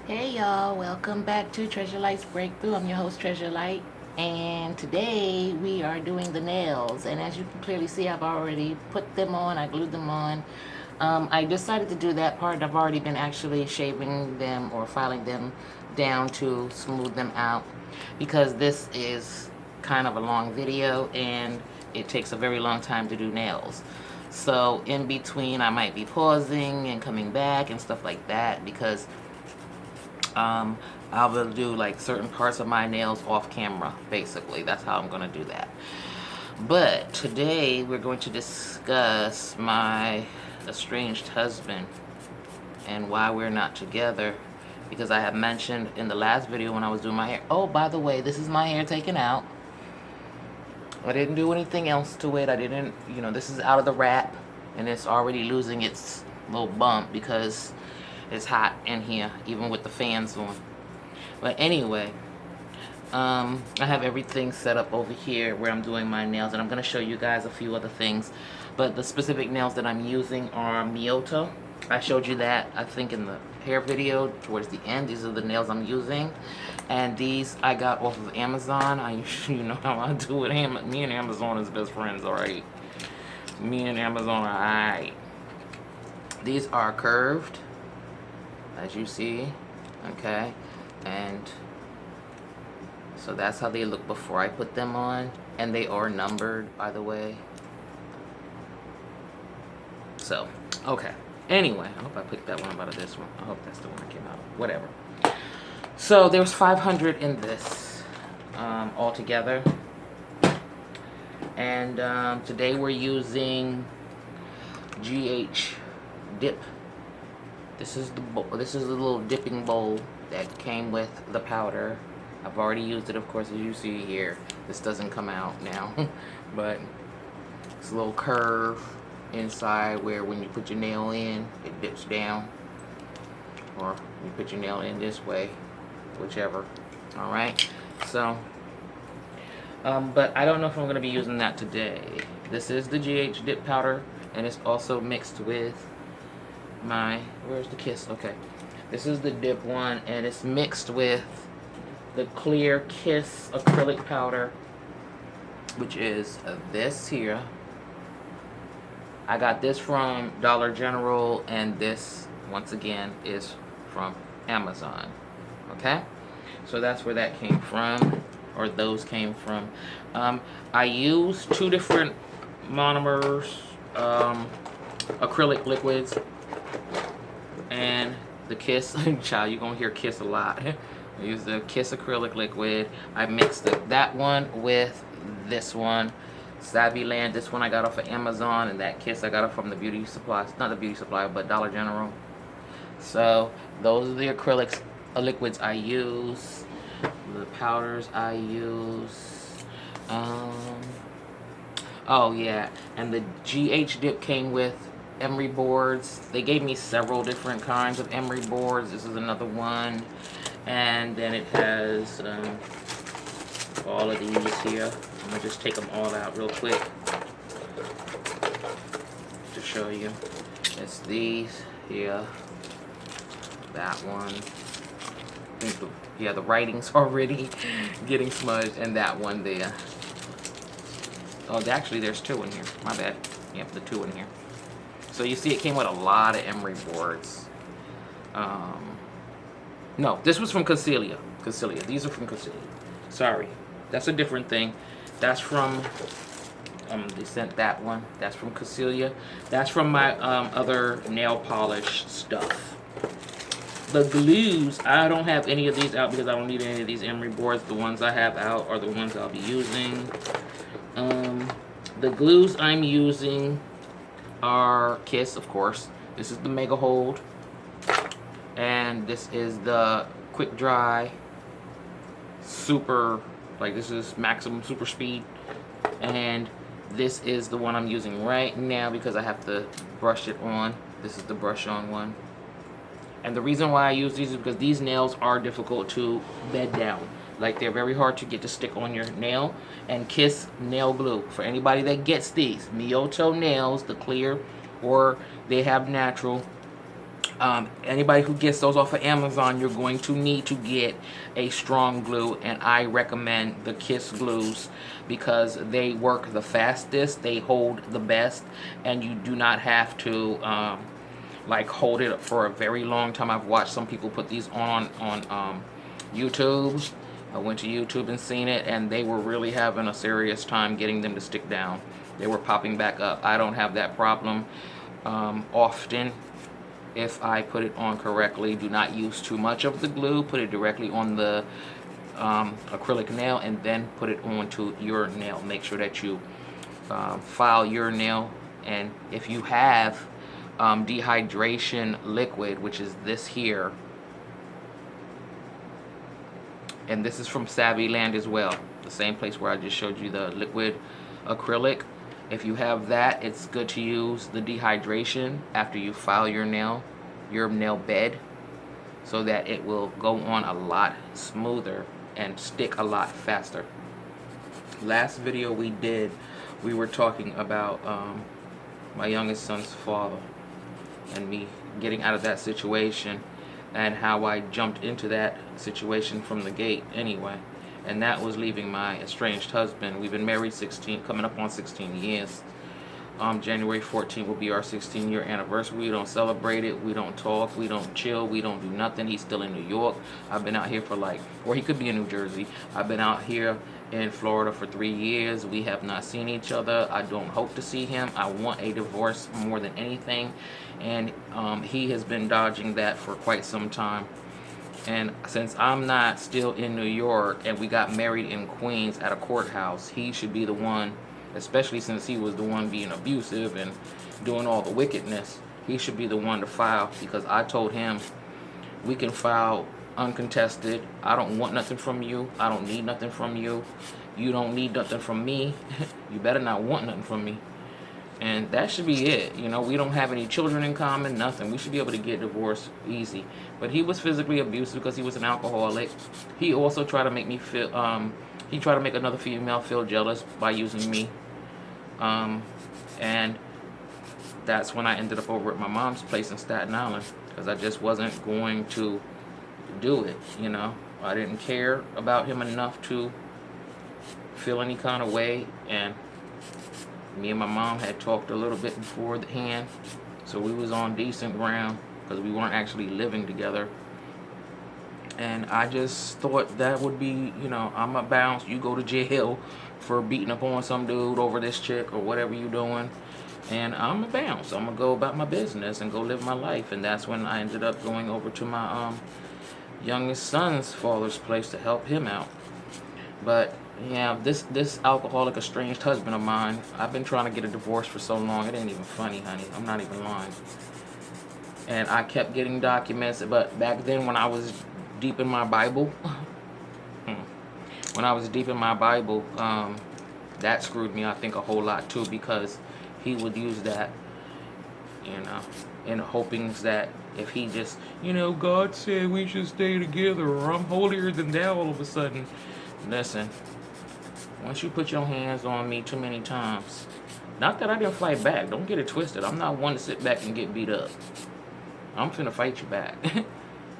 Hey y'all, welcome back to Treasure Light's Breakthrough. I'm your host Treasure Light, and today we are doing the nails. And as you can clearly see, I've already put them on, I glued them on. I decided to do that part. I've already been actually shaving them or filing them down to smooth them out because this is kind of a long video and it takes a very long time to do nails. So in between I might be pausing and coming back and stuff like that because um, I will do like certain parts of my nails off camera. Basically, that's how I'm going to do that. But today we're going to discuss my estranged husband and why we're not together, because I have mentioned in the last video when I was doing my hair. Oh, by the way, this is my hair taken out. I didn't do anything else to it. I didn't, this is out of the wrap and it's already losing its little bump because it's hot in here, even with the fans on. But anyway, I have everything set up over here where I'm doing my nails, and I'm going to show you guys a few other things. But the specific nails that I'm using are Miyota. I showed you that, I think, in the hair video towards the end. These are the nails I'm using. And these I got off of Amazon. You know how I do it. Me and Amazon is best friends, alright? Me and Amazon are alright. These are curved, as you see, okay? And so that's how they look before I put them on. And they are numbered, by the way. So, okay. Anyway, I hope I picked that one out of this one. I hope that's the one that came out. Whatever. So there's 500 in this altogether. And today we're using GH dip. This is the little dipping bowl that came with the powder. I've already used it, of course, as you see here. This doesn't come out now, but it's a little curve inside where when you put your nail in, it dips down, or you put your nail in this way, whichever. All right. So, but I don't know if I'm going to be using that today. This is the GH dip powder, and it's also mixed with where's the Kiss? Okay. This is the dip one, and it's mixed with the clear Kiss acrylic powder, which is this here. I got this from Dollar General, and this, once again, is from Amazon. Okay? So that's where that came from, or those came from. I used two different monomers, acrylic liquids, and the Kiss. Child, you're going to hear Kiss a lot. I used the Kiss acrylic liquid. I mixed that one with this one, Savvy Land. This one I got off of Amazon, and that Kiss I got it from the beauty supply. Not the beauty supply, but Dollar General. So those are the acrylics, liquids I use. The powders I use. Oh yeah, and the GH dip came with emery boards. They gave me several different kinds of emery boards. This is another one. And then it has all of these here. I'm going to just take them all out real quick to show you. It's these here. That one. I think the writing's already getting smudged. And that one there. Oh, actually there's two in here. My bad. Yep, the two in here. So you see it came with a lot of emery boards. No, this was from Cassilia. These are from Cassilia. Sorry. That's a different thing. That's from, they sent that one. That's from Cassilia. That's from my other nail polish stuff. The glues, I don't have any of these out because I don't need any of these emery boards. The ones I have out are the ones I'll be using. The glues I'm using are Kiss, of course. This is the Mega Hold. And this is the Quick Dry Super, like this is maximum super speed. And this is the one I'm using right now because I have to brush it on. This is the brush on one. And the reason why I use these is because these nails are difficult to bed down. Like, they're very hard to get to stick on your nail. And Kiss nail glue, for anybody that gets these Miyota nails, the clear, or they have natural, Anybody who gets those off of Amazon, you're going to need to get a strong glue, and I recommend the Kiss glues because they work the fastest, they hold the best, and you do not have to like hold it for a very long time. I've watched some people put these on YouTube. I went to YouTube and seen it, and they were really having a serious time getting them to stick down. They were popping back up. I don't have that problem often. If I put it on correctly, do not use too much of the glue. Put it directly on the acrylic nail and then put it onto your nail. Make sure that you file your nail, and if you have dehydration liquid, which is this here, and this is from Savvy Land as well, the same place where I just showed you the liquid acrylic. If you have that, it's good to use the dehydration after you file your nail bed, so that it will go on a lot smoother and stick a lot faster. Last video we did, we were talking about my youngest son's father and me getting out of that situation, and how I jumped into that situation from the gate anyway. And that was leaving my estranged husband. We've been married coming up on 16 years. January 14th will be our 16-year anniversary. We don't celebrate it. We don't talk. We don't chill. We don't do nothing. He's still in New York. I've been out here for or he could be in New Jersey. I've been out here in Florida for 3 years. We have not seen each other. I don't hope to see him. I want a divorce more than anything. And he has been dodging that for quite some time. And since I'm not still in New York and we got married in Queens at a courthouse, he should be the one, especially since he was the one being abusive and doing all the wickedness, he should be the one to file, because I told him we can file uncontested. I don't want nothing from you. I don't need nothing from you. You don't need nothing from me. You better not want nothing from me. And that should be it. You know, we don't have any children in common, nothing. We should be able to get divorced easy. But he was physically abusive because he was an alcoholic. He also tried to make me feel, he tried to make another female feel jealous by using me. And that's when I ended up over at my mom's place in Staten Island, because I just wasn't going to do it, you know. I didn't care about him enough to feel any kind of way, and me and my mom had talked a little bit beforehand, so we was on decent ground because we weren't actually living together. And I just thought that would be, you know, I'm a bounce, you go to jail for beating up on some dude over this chick or whatever you doing, and I'm a bounce. I'm gonna go about my business and go live my life. And that's when I ended up going over to my youngest son's father's place to help him out. But yeah, this alcoholic estranged husband of mine, I've been trying to get a divorce for so long, it ain't even funny, honey. I'm not even lying. And I kept getting documents, but back then when I was deep in my Bible, that screwed me, I think, a whole lot too, because he would use that, you know, in hopings that if he just, you know, God said we should stay together, or I'm holier than thou all of a sudden. Listen, once you put your hands on me too many times, not that I didn't fight back, don't get it twisted. I'm not one to sit back and get beat up. I'm finna fight you back.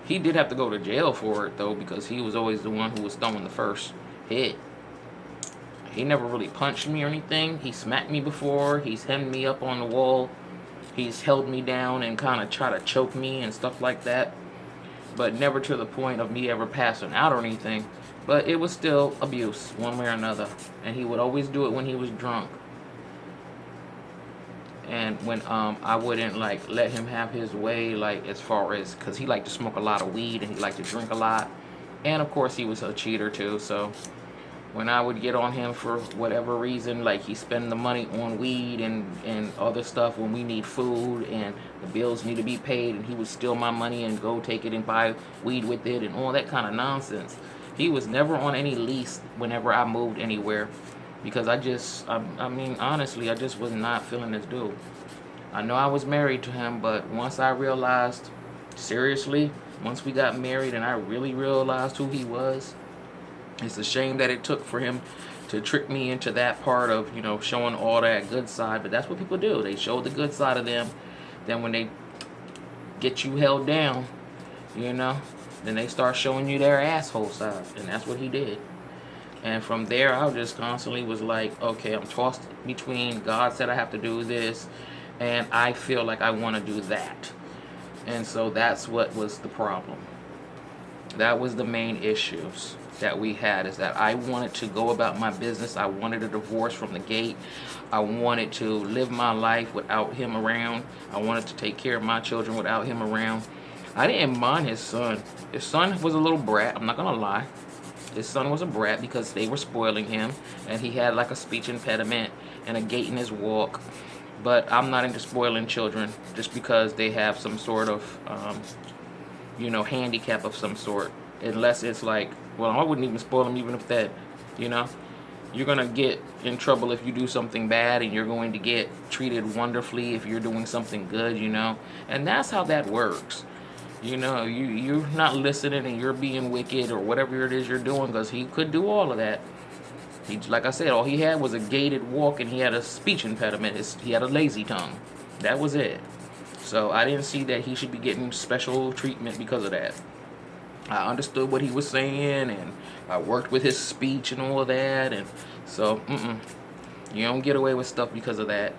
He did have to go to jail for it, though, because he was always the one who was throwing the first hit. He never really punched me or anything. He smacked me before. He's hemmed me up on the wall. He's held me down and kind of tried to choke me and stuff like that. But never to the point of me ever passing out or anything. But it was still abuse, one way or another. And he would always do it when he was drunk. And when I wouldn't like let him have his way, like as far as, because he liked to smoke a lot of weed and he liked to drink a lot. And of course he was a cheater too. So when I would get on him for whatever reason, like he spend the money on weed and other stuff when we need food and the bills need to be paid, and he would steal my money and go take it and buy weed with it and all that kind of nonsense. He was never on any lease whenever I moved anywhere, because I mean, honestly, I just was not feeling this dude. I know I was married to him, but once I realized, seriously, once we got married and I really realized who he was, it's a shame that it took for him to trick me into that part of, you know, showing all that good side. But that's what people do. They show the good side of them. Then when they get you held down, you know, then they start showing you their asshole side, and that's what he did. And from there, I just constantly was like, okay, I'm tossed between God said I have to do this, and I feel like I want to do that. And so that's what was the problem. That was the main issues that we had, is that I wanted to go about my business. I wanted a divorce from the gate. I wanted to live my life without him around. I wanted to take care of my children without him around. I didn't mind his son. His son was a little brat, I'm not gonna lie. His son was a brat because they were spoiling him, and he had like a speech impediment and a gait in his walk. But I'm not into spoiling children just because they have some sort of, handicap of some sort. Unless it's like, well, I wouldn't even spoil them even if that, you're going to get in trouble if you do something bad, and you're going to get treated wonderfully if you're doing something good, And that's how that works. You're not listening and you're being wicked or whatever it is you're doing, because he could do all of that. He, like I said, all he had was a gated walk, and he had a speech impediment. He had a lazy tongue. That was it. So I didn't see that he should be getting special treatment because of that. I understood what he was saying, and I worked with his speech and all of that, and so you don't get away with stuff because of that.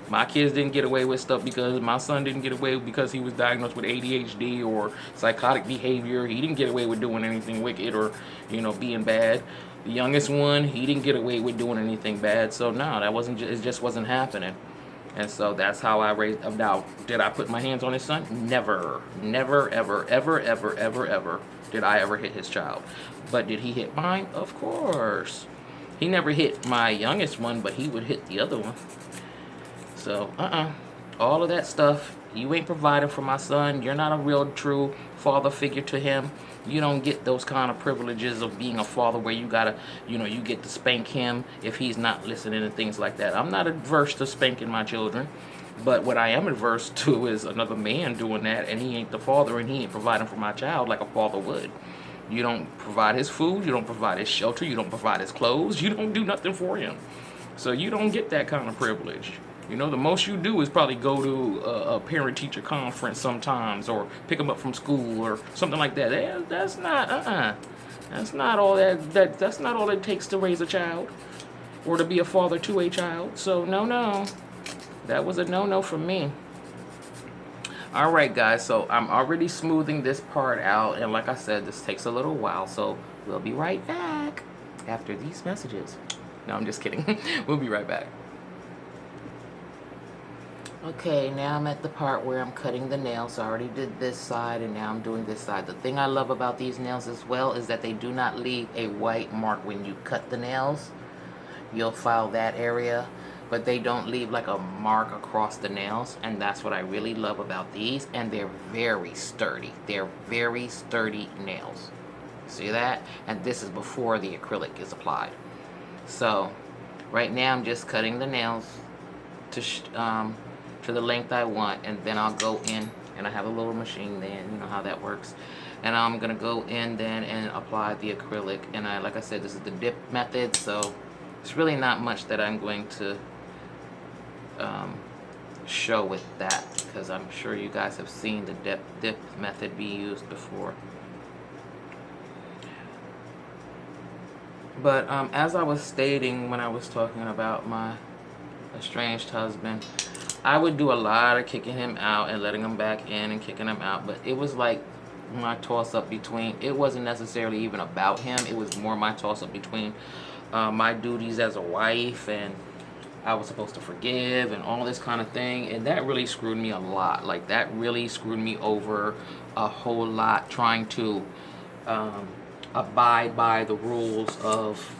My kids didn't get away with stuff because my son didn't get away because he was diagnosed with ADHD or psychotic behavior. He didn't get away with doing anything wicked or, being bad. The youngest one, he didn't get away with doing anything bad. So no, it just wasn't happening. And so that's how I raised him. Now, did I put my hands on his son? Never, never, ever, ever, ever, ever, ever did I ever hit his child. But did he hit mine? Of course. He never hit my youngest one, but he would hit the other one. So, all of that stuff, you ain't providing for my son. You're not a real, true father figure to him. You don't get those kind of privileges of being a father where you gotta, you get to spank him if he's not listening and things like that. I'm not adverse to spanking my children, but what I am adverse to is another man doing that, and he ain't the father, and he ain't providing for my child like a father would. You don't provide his food, you don't provide his shelter, you don't provide his clothes, you don't do nothing for him. So you don't get that kind of privilege. The most you do is probably go to a parent-teacher conference sometimes, or pick them up from school or something like that. That's not, That's not all that's not all it takes to raise a child or to be a father to a child. So no. That was a no-no for me. All right, guys, so I'm already smoothing this part out, and like I said, this takes a little while, so we'll be right back after these messages. No, I'm just kidding. We'll be right back. Okay, now I'm at the part where I'm cutting the nails. So I already did this side, and now I'm doing this side. The thing I love about these nails as well is that they do not leave a white mark when you cut the nails. You'll file that area, but they don't leave like a mark across the nails, and that's what I really love about these. And they're very sturdy. They're very sturdy nails. See that? And this is before the acrylic is applied. So right now I'm just cutting the nails to the length I want, and then I'll go in, and I have a little machine then, you know how that works, and I'm gonna go in then and apply the acrylic. And like I said, this is the dip method, so it's really not much that I'm going to show with that, because I'm sure you guys have seen the dip method be used before. But as I was stating when I was talking about my estranged husband, I would do a lot of kicking him out and letting him back in and kicking him out. But it was like my toss-up between, it wasn't necessarily even about him. It was more my toss-up between my duties as a wife, and I was supposed to forgive and all this kind of thing. And that really screwed me a lot. Like, that really screwed me over a whole lot, trying to abide by the rules of,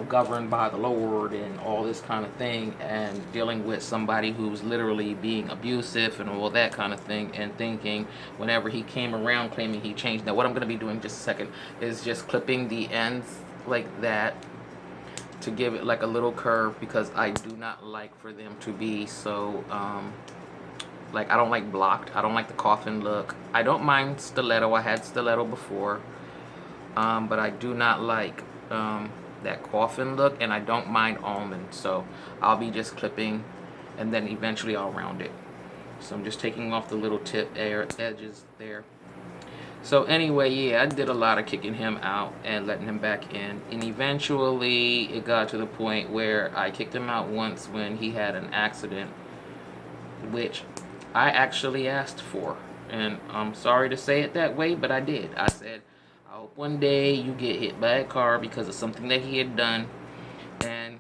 governed by the Lord and all this kind of thing, and dealing with somebody who's literally being abusive and all that kind of thing, and thinking whenever he came around claiming he changed. Now what I'm going to be doing just a second is just clipping the ends like that to give it like a little curve, because I do not like for them to be so like, I don't like blocked. I don't like the coffin look. I don't mind stiletto. I had stiletto before, but I do not like that coffin look, and I don't mind almond. So I'll be just clipping, and then eventually I'll round it. So I'm just taking off the little edges there. So anyway, yeah, I did a lot of kicking him out and letting him back in. And eventually it got to the point where I kicked him out once when he had an accident, which I actually asked for. And I'm sorry to say it that way, but I did. I said, I hope one day you get hit by a car because of something that he had done. And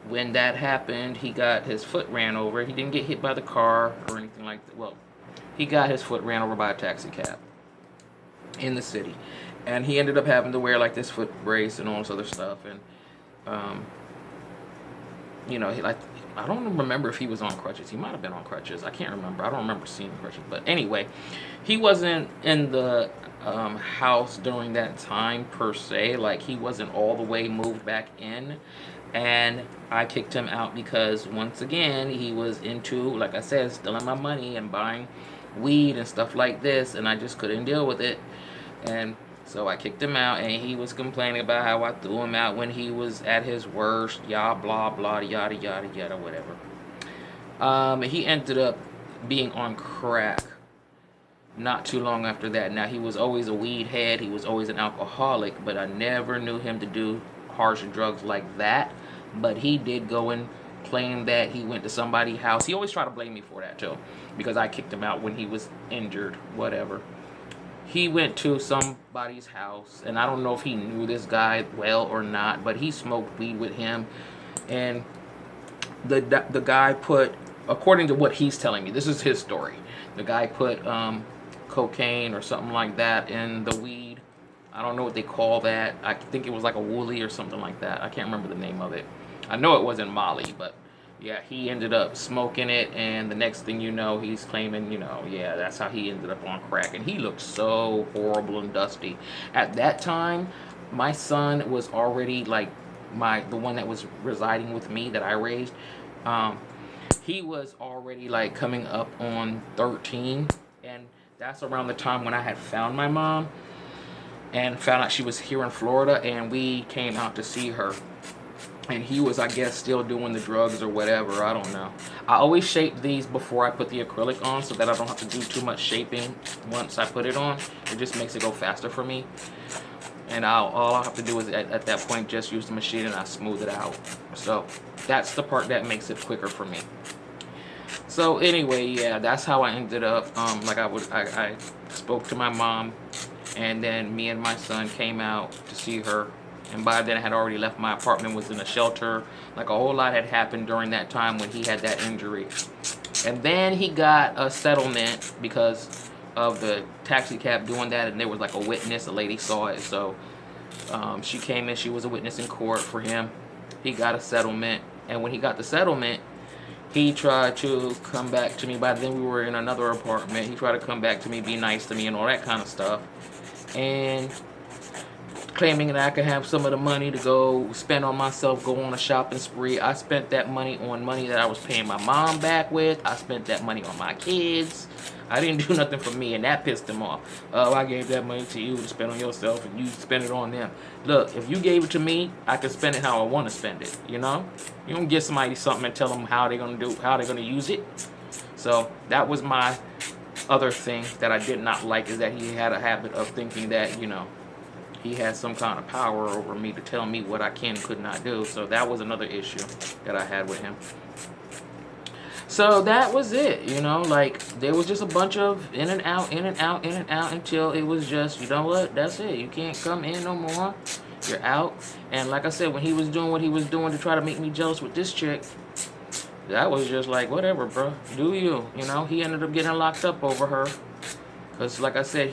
when that happened, he got his foot ran over. He didn't get hit by the car or anything like that. Well, he got his foot ran over by a taxi cab in the city, and he ended up having to wear like this foot brace and all this other stuff. And you know, I don't remember if he was on crutches. He might have been on crutches. I can't remember. I don't remember seeing crutches. But anyway, he wasn't in the house during that time per se. Like, he wasn't all the way moved back in. And I kicked him out because, once again, he was into, like I said, stealing my money and buying weed and stuff like this, and I just couldn't deal with it. And so I kicked him out, and he was complaining about how I threw him out when he was at his worst, blah, blah, yada, yada, yada, whatever. He ended up being on crack not too long after that. Now, he was always a weed head. He was always an alcoholic, but I never knew him to do harsh drugs like that. But he did go and claim that he went to somebody's house. He always tried to blame me for that, too, because I kicked him out when he was injured, whatever. He went to somebody's house, and I don't know if he knew this guy well or not, but he smoked weed with him. And the guy put, according to what he's telling me, this is his story, the guy put cocaine or something like that in the weed. I don't know what they call that. I think it was like a woolly or something like that. I can't remember the name of it. I know it wasn't Molly, but yeah, he ended up smoking it, and the next thing you know, he's claiming, you know, yeah, that's how he ended up on crack. And he looked so horrible and dusty. At that time, my son was already like the one that was residing with me that I raised. He was already like coming up on 13, and that's around the time when I had found my mom and found out she was here in Florida, and we came out to see her. And he was, I guess, still doing the drugs or whatever. I don't know. I always shape these before I put the acrylic on so that I don't have to do too much shaping once I put it on. It just makes it go faster for me. And all I'll have to do is, at that point, just use the machine and I smooth it out. So that's the part that makes it quicker for me. So anyway, yeah, that's how I ended up. Like I spoke to my mom, and then me and my son came out to see her. And by then I had already left my apartment, was in a shelter. Like, a whole lot had happened during that time when he had that injury. And then he got a settlement because of the taxi cab doing that, and there was like a witness, a lady saw it. So she came in, she was a witness in court for him. He got a settlement, and when he got the settlement, he tried to come back to me. By then we were in another apartment. He tried to come back to me, be nice to me and all that kind of stuff. And claiming that I could have some of the money to go spend on myself, go on a shopping spree. I spent that money on money that I was paying my mom back with. I spent that money on my kids. I didn't do nothing for me, and that pissed him off. Oh, I gave that money to you to spend on yourself, and you spend it on them. Look, if you gave it to me, I can spend it how I want to spend it, you know? You don't give somebody something and tell them how they're going to use it. So that was my other thing that I did not like, is that he had a habit of thinking that, you know, he had some kind of power over me to tell me what I can and could not do. So that was another issue that I had with him. So that was it, you know, like, there was just a bunch of in and out, in and out, in and out, until it was just, you know what, that's it. You can't come in no more. You're out. And like I said, when he was doing what he was doing to try to make me jealous with this chick, that was just like, whatever, bro. Do you, you know? He ended up getting locked up over her. Because, like I said,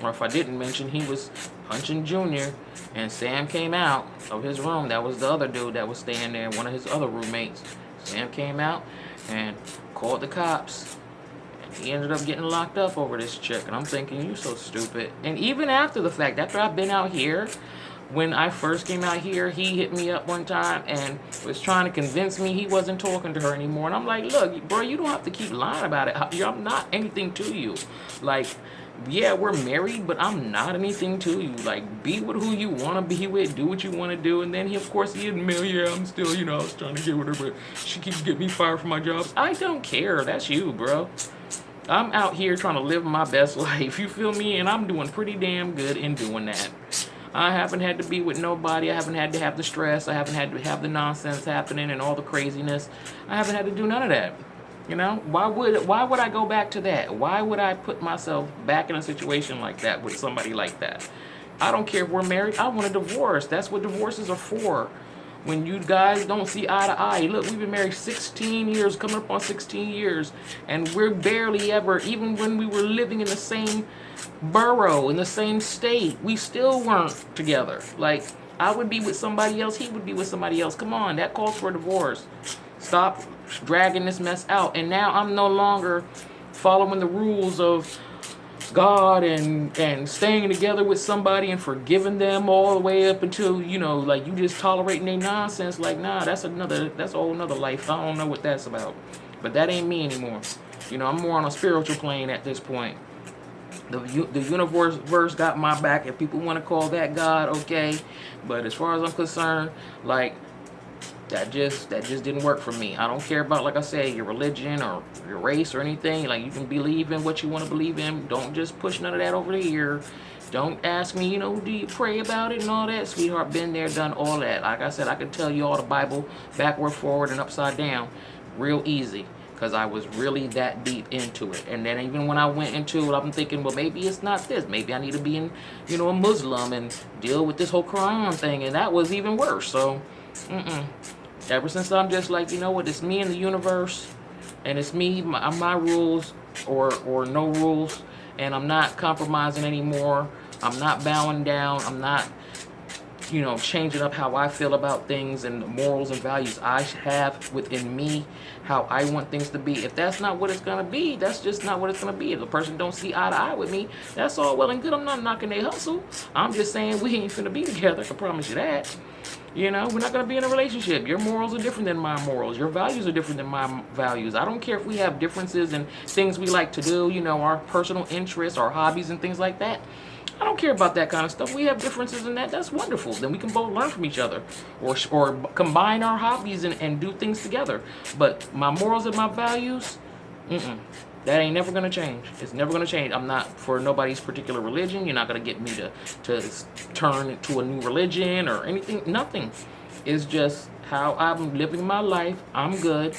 or if I didn't mention, he was punching Junior, and Sam came out of his room. That was the other dude that was staying there, one of his other roommates. Sam came out and called the cops, and he ended up getting locked up over this chick. And I'm thinking, you so stupid. And even after the fact, after I've been out here, when I first came out here, he hit me up one time and was trying to convince me he wasn't talking to her anymore. And I'm like, look, bro, you don't have to keep lying about it. I'm not anything to you. Like, yeah, we're married, but I'm not anything to you. Like, be with who you want to be with, do what you want to do. And then, of course, he admit, yeah, I'm still, I was trying to get with her, but she keeps getting me fired from my jobs. I don't care. That's you, bro. I'm out here trying to live my best life, you feel me? And I'm doing pretty damn good in doing that. I haven't had to be with nobody. I haven't had to have the stress. I haven't had to have the nonsense happening and all the craziness. I haven't had to do none of that. Why would I go back to that? Why would I put myself back in a situation like that with somebody like that? I don't care if we're married. I want a divorce. That's what divorces are for. When you guys don't see eye to eye. Look, we've been married 16 years, coming up on 16 years, and we're barely ever, even when we were living in the same borough, in the same state, we still weren't together. Like, I would be with somebody else, he would be with somebody else. Come on, that calls for a divorce. Stop dragging this mess out. And now I'm no longer following the rules of God and staying together with somebody and forgiving them all the way up until, like, you just tolerating their nonsense. Like, nah, that's a whole nother life. I don't know what that's about. But that ain't me anymore. I'm more on a spiritual plane at this point. The universe got my back. If people want to call that God, okay. But as far as I'm concerned, like, that just didn't work for me. I don't care about, like I say, your religion or your race or anything. Like, you can believe in what you want to believe in. Don't just push none of that over here. Don't ask me, do you pray about it and all that? Sweetheart, been there, done all that. Like I said, I could tell you all the Bible backward, forward, and upside down real easy, because I was really that deep into it. And then even when I went into it, I'm thinking, well, maybe it's not this. Maybe I need to be a Muslim and deal with this whole Quran thing. And that was even worse. So, ever since I'm just like, what, it's me and the universe, and it's me, my rules or no rules, and I'm not compromising anymore. I'm not bowing down. I'm not, changing up how I feel about things and the morals and values I have within me, how I want things to be. If that's not what it's going to be, that's just not what it's going to be. If the person don't see eye to eye with me, that's all well and good. I'm not knocking their hustle. I'm just saying we ain't finna be together. I can promise you that. We're not going to be in a relationship. Your morals are different than my morals. Your values are different than my values. I don't care if we have differences in things we like to do, our personal interests, our hobbies and things like that. I don't care about that kind of stuff. We have differences in that. That's wonderful. Then we can both learn from each other or combine our hobbies and do things together. But my morals and my values, that ain't never going to change. It's never going to change. I'm not for nobody's particular religion. You're not going to get me to turn to a new religion or anything. Nothing. It's just how I'm living my life. I'm good.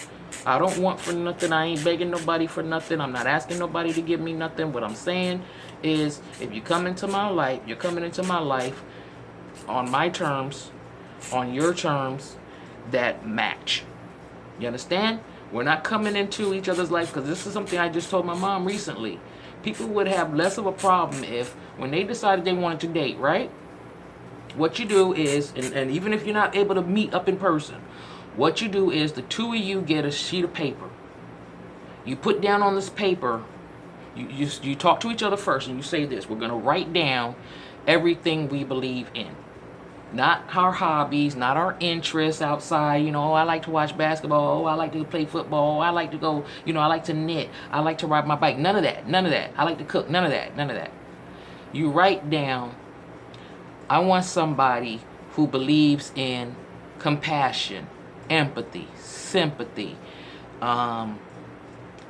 I don't want for nothing. I ain't begging nobody for nothing. I'm not asking nobody to give me nothing. What I'm saying is, if you come into my life, you're coming into my life on my terms, on your terms that match. You understand? We're not coming into each other's life, because this is something I just told my mom recently. People would have less of a problem if, when they decided they wanted to date, right? What you do is, and even if you're not able to meet up in person, what you do is the two of you get a sheet of paper. You put down on this paper, you talk to each other first, and you say this: we're going to write down everything we believe in. Not our hobbies, not our interests outside. I like to watch basketball. I like to play football. I like to go, I like to knit. I like to ride my bike. None of that. I like to cook. None of that. You write down, I want somebody who believes in compassion, empathy, sympathy,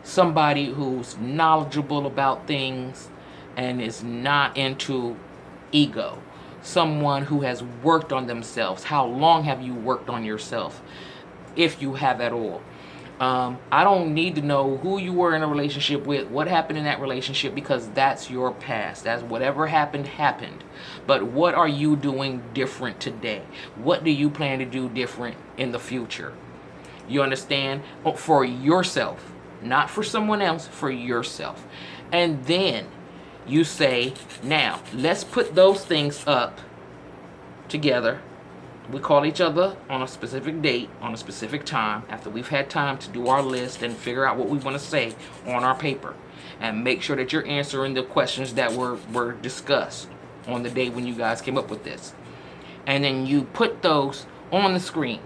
somebody who's knowledgeable about things and is not into ego. Someone who has worked on themselves. How long have you worked on yourself, if you have at all? I don't need to know who you were in a relationship with, what happened in that relationship, because that's your past. That's whatever happened. But what are you doing different today? What do you plan to do different in the future? You understand? For yourself, not for someone else, for yourself. And then you say, now let's put those things up together. We call each other on a specific date, on a specific time, after we've had time to do our list and figure out what we want to say on our paper, and make sure that you're answering the questions that were discussed on the day when you guys came up with this. And then you put those on the screen.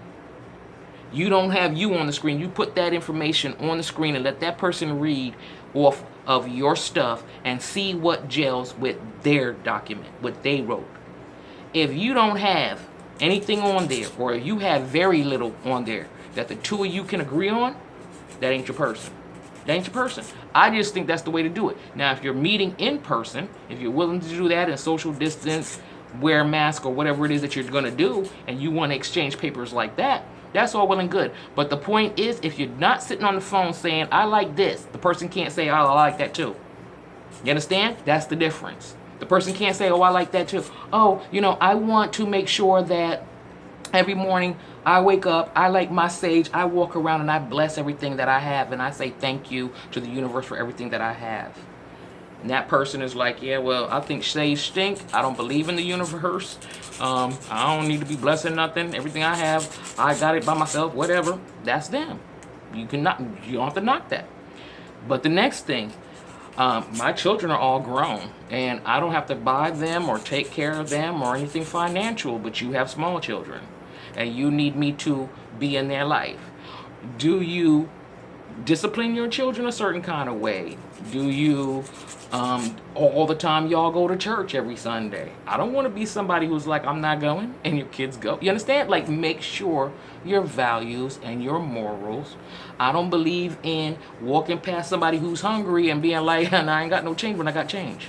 You don't have you on the screen. You put that information on the screen and let that person read off of your stuff and see what gels with their document, what they wrote. If you don't have anything on there, or if you have very little on there that the two of you can agree on, that ain't your person. That ain't your person. I just think that's the way to do it. Now, if you're meeting in person, if you're willing to do that and social distance, wear a mask or whatever it is that you're going to do, and you want to exchange papers like that, that's all well and good. But the point is, if you're not sitting on the phone saying, I like this, the person can't say, oh, I like that too. You understand? That's the difference. The person can't say, oh, I like that too. Oh, you know, I want to make sure that every morning I wake up, I light my sage, I walk around and I bless everything that I have, and I say thank you to the universe for everything that I have. And that person is like, yeah, well, I think sage stink. I don't believe in the universe. I don't need to be blessing nothing. Everything I have, I got it by myself, whatever. That's them. You don't have to knock that. But the next thing, my children are all grown, and I don't have to buy them or take care of them or anything financial, but you have small children, and you need me to be in their life. Do you discipline your children a certain kind of way? Do you all the time y'all go to church every Sunday? I don't want to be somebody who's like, I'm not going and your kids go. You understand? Like, make sure your values and your morals. I don't believe in walking past somebody who's hungry and being like, and I ain't got no change when I got change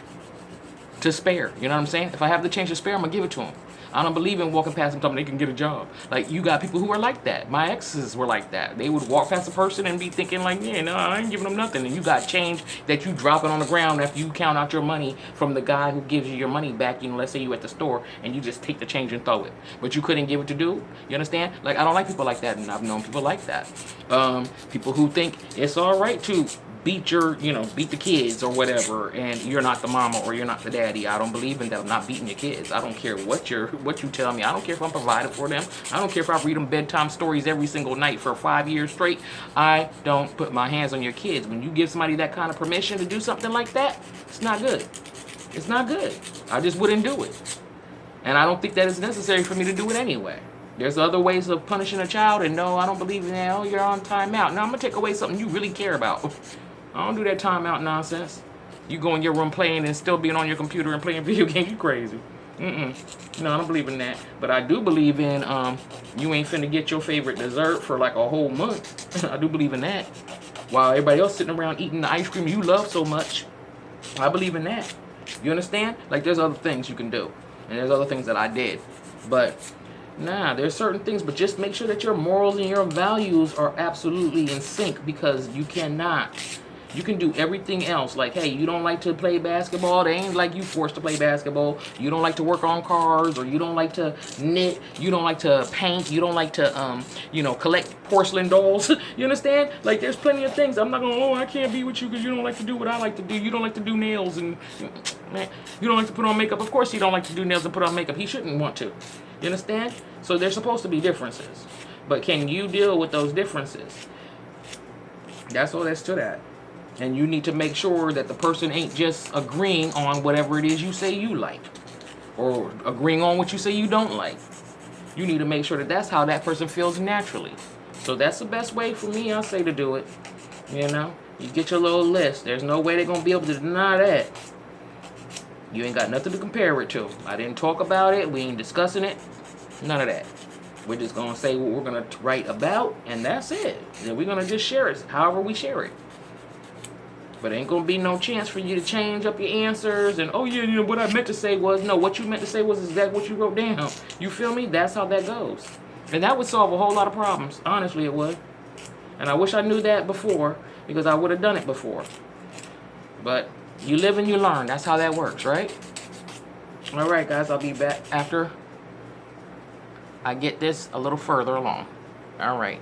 to spare. You know what I'm saying? If I have the change to spare, I'm gonna give it to them. I don't believe in walking past them telling them they can get a job. Like, you got people who are like that. My exes were like that. They would walk past a person and be thinking like, yeah, no, I ain't giving them nothing. And you got change that you dropping on the ground after you count out your money from the guy who gives you your money back. You know, let's say you at the store and you just take the change and throw it. But you couldn't give it to dude. You understand? Like, I don't like people like that, and I've known people like that. People who think it's all right to beat the kids or whatever, and you're not the mama or you're not the daddy. I don't believe in that. I'm not beating your kids. I don't care what you tell me. I don't care if I'm providing for them. I don't care if I read them bedtime stories every single night for 5 years straight. I don't put my hands on your kids. When you give somebody that kind of permission to do something like that, it's not good. It's not good. I just wouldn't do it. And I don't think that it's necessary for me to do it anyway. There's other ways of punishing a child, and no, I don't believe in that. Oh, you're on timeout. Now I'm going to take away something you really care about. I don't do that timeout nonsense. You go in your room playing and still being on your computer and playing video games, you crazy. No, I don't believe in that. But I do believe in you ain't finna get your favorite dessert for like a whole month. I do believe in that. While everybody else sitting around eating the ice cream you love so much. I believe in that. You understand? Like, there's other things you can do. And there's other things that I did. But nah, there's certain things, but just make sure that your morals and your values are absolutely in sync, because you cannot. You can do everything else. Like, hey, you don't like to play basketball. They ain't like you forced to play basketball. You don't like to work on cars, or you don't like to knit. You don't like to paint. You don't like to, collect porcelain dolls. You understand? Like, there's plenty of things. I'm not going, I can't be with you because you don't like to do what I like to do. You don't like to do nails, and man, you don't like to put on makeup. Of course you don't like to do nails and put on makeup. He shouldn't want to. You understand? So there's supposed to be differences. But can you deal with those differences? That's all that's to that. And you need to make sure that the person ain't just agreeing on whatever it is you say you like, or agreeing on what you say you don't like. You need to make sure that that's how that person feels naturally. So that's the best way for me, I say, to do it. You know, you get your little list. There's no way they're going to be able to deny that. You ain't got nothing to compare it to. I didn't talk about it. We ain't discussing it. None of that. We're just going to say what we're going to write about, and that's it. And we're going to just share it however we share it. But ain't gonna be no chance for you to change up your answers and, oh yeah, what I meant to say was, no, what you meant to say was exactly what you wrote down. You feel me? That's how that goes. And that would solve a whole lot of problems. Honestly, it would. And I wish I knew that before, because I would have done it before. But you live and you learn. That's how that works, right? All right, guys, I'll be back after I get this a little further along. All right.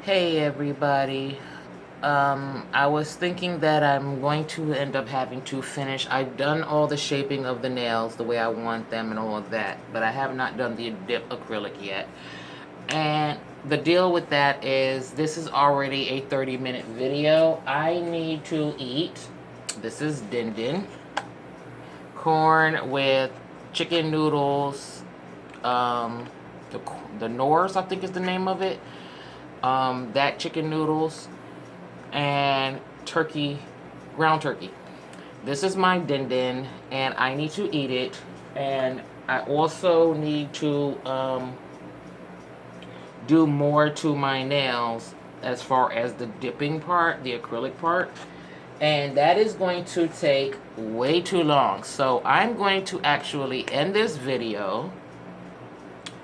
Hey everybody, I was thinking that I'm going to end up having to finish. I've done all the shaping of the nails the way I want them and all of that, but I have not done the dip acrylic yet. And the deal with that is, this is already a 30-minute video. I need to eat, this is din din, corn with chicken noodles, the Norse, I think is the name of it. That chicken noodles and turkey, ground turkey. This is my din din, and I need to eat it. And I also need to do more to my nails as far as the dipping part, the acrylic part. And that is going to take way too long. So I'm going to actually end this video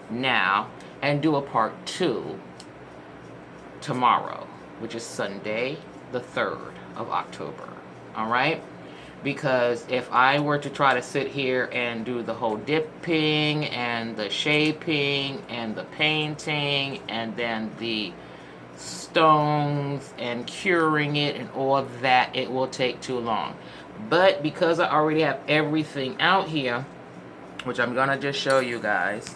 now and do a part 2 tomorrow, which is Sunday, the 3rd of October. All right? Because if I were to try to sit here and do the whole dipping and the shaping and the painting and then the stones and curing it and all that, it will take too long. But because I already have everything out here, which I'm gonna just show you guys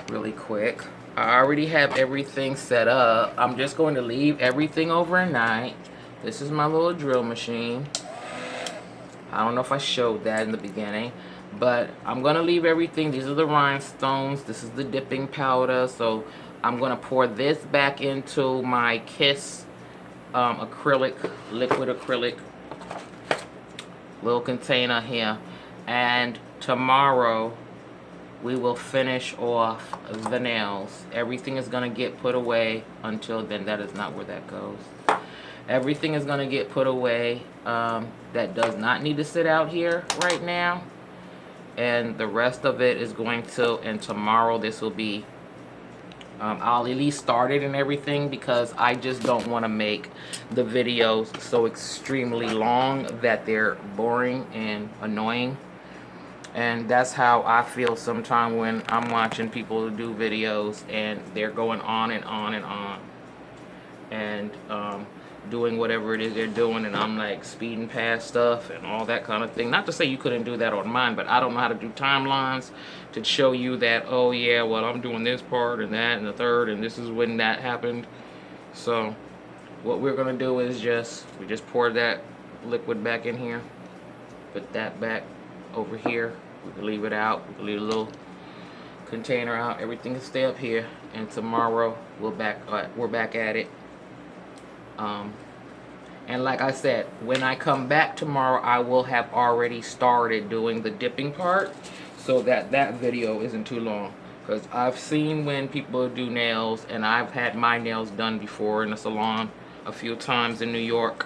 really quick, I already have everything set up. I'm just going to leave everything overnight. This is my little drill machine. I don't know if I showed that in the beginning, but I'm gonna leave everything. These are the rhinestones. This is the dipping powder. So I'm gonna pour this back into my Kiss acrylic, liquid acrylic little container here. And tomorrow we will finish off the nails. Everything is gonna get put away until then. That is not where that goes. Everything is gonna get put away that does not need to sit out here right now. And the rest of it is going to, and tomorrow this will be, I'll at least start it and everything, because I just don't want to make the videos so extremely long that they're boring and annoying. And that's how I feel sometimes when I'm watching people do videos and they're going on and on and on. And doing whatever it is they're doing, and I'm like speeding past stuff and all that kind of thing. Not to say you couldn't do that on mine, but I don't know how to do timelines to show you that, oh yeah, well I'm doing this part and that and the third, and this is when that happened. So what we're gonna do is we just pour that liquid back in here, put that back over here. We can leave it out. We can leave a little container out. Everything can stay up here, and tomorrow we're back at it. And like I said, when I come back tomorrow, I will have already started doing the dipping part, so that video isn't too long. Because I've seen when people do nails, and I've had my nails done before in a salon a few times in New York,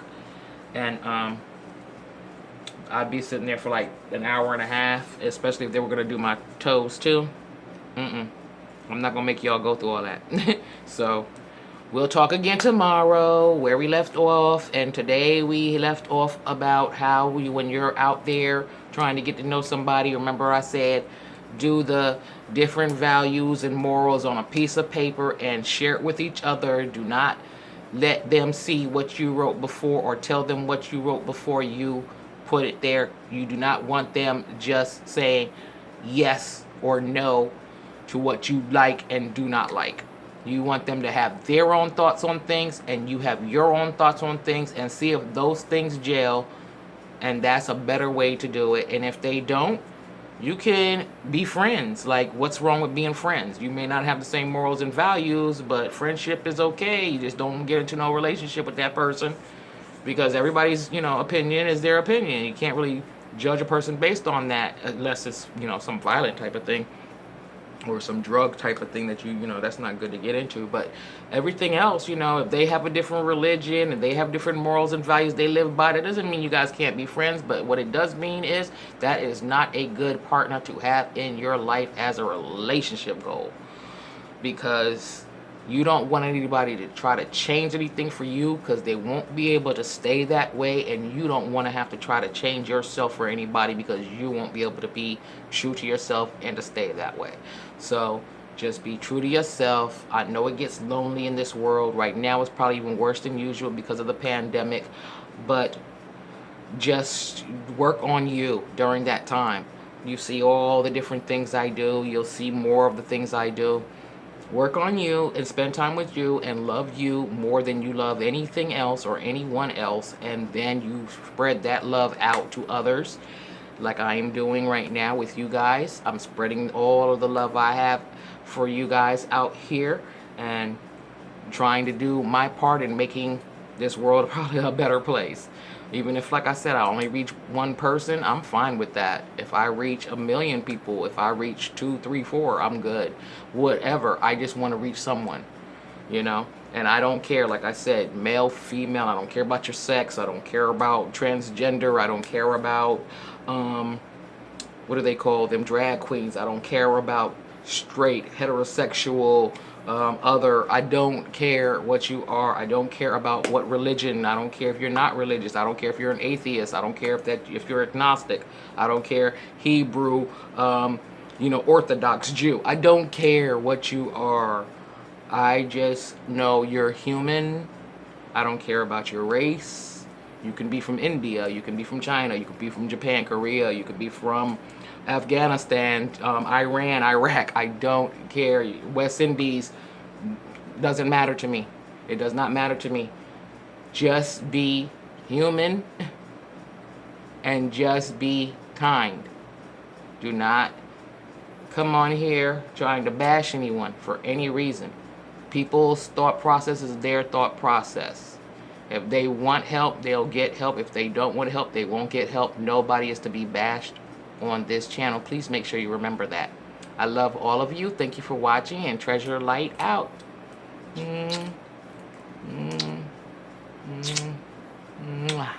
and I'd be sitting there for like an hour and a half, especially if they were going to do my toes too. I'm not going to make y'all go through all that. So we'll talk again tomorrow where we left off. And today we left off about how when you're out there trying to get to know somebody, remember I said do the different values and morals on a piece of paper and share it with each other. Do not let them see what you wrote before or tell them what you wrote before you put it there. You do not want them just saying yes or no to what you like and do not like. You want them to have their own thoughts on things, and you have your own thoughts on things, and see if those things gel. And that's a better way to do it. And if they don't, you can be friends. Like, what's wrong with being friends? You may not have the same morals and values, but friendship is okay. You just don't get into no relationship with that person, because everybody's, opinion is their opinion. You can't really judge a person based on that unless it's, some violent type of thing or some drug type of thing that that's not good to get into. But everything else, if they have a different religion and they have different morals and values they live by, that doesn't mean you guys can't be friends. But what it does mean is that is not a good partner to have in your life as a relationship goal, because you don't want anybody to try to change anything for you, because they won't be able to stay that way, and you don't want to have to try to change yourself for anybody, because you won't be able to be true to yourself and to stay that way. So just be true to yourself. I know it gets lonely in this world. Right now it's probably even worse than usual because of the pandemic, but just work on you during that time. You see all the different things I do. You'll see more of the things I do. Work on you and spend time with you and love you more than you love anything else or anyone else, and then you spread that love out to others, like I am doing right now with you guys. I'm spreading all of the love I have for you guys out here and trying to do my part in making this world probably a better place. Even if, like I said, I only reach one person, I'm fine with that. If I reach 1 million people, if I reach 2, 3, 4, I'm good. Whatever. I just want to reach someone, you know? And I don't care, like I said, male, female. I don't care about your sex. I don't care about transgender. I don't care about, what do they call them, drag queens. I don't care about straight, heterosexual, other. I don't care what you are. I don't care about what religion. I don't care if you're not religious. I don't care if you're an atheist. I don't care if you're agnostic. I don't care Hebrew, Orthodox Jew. I don't care what you are. I just know you're human. I don't care about your race. You can be from India. You can be from China. You can be from Japan, Korea. You could be from Afghanistan, Iran, Iraq. I don't care. West Indies doesn't matter to me. It does not matter to me. Just be human and just be kind. Do not come on here trying to bash anyone for any reason. People's thought process is their thought process. If they want help, they'll get help. If they don't want help, they won't get help. Nobody is to be bashed on this channel. Please make sure you remember that. I love all of you. Thank you for watching, and Treasure Light out. Mwah.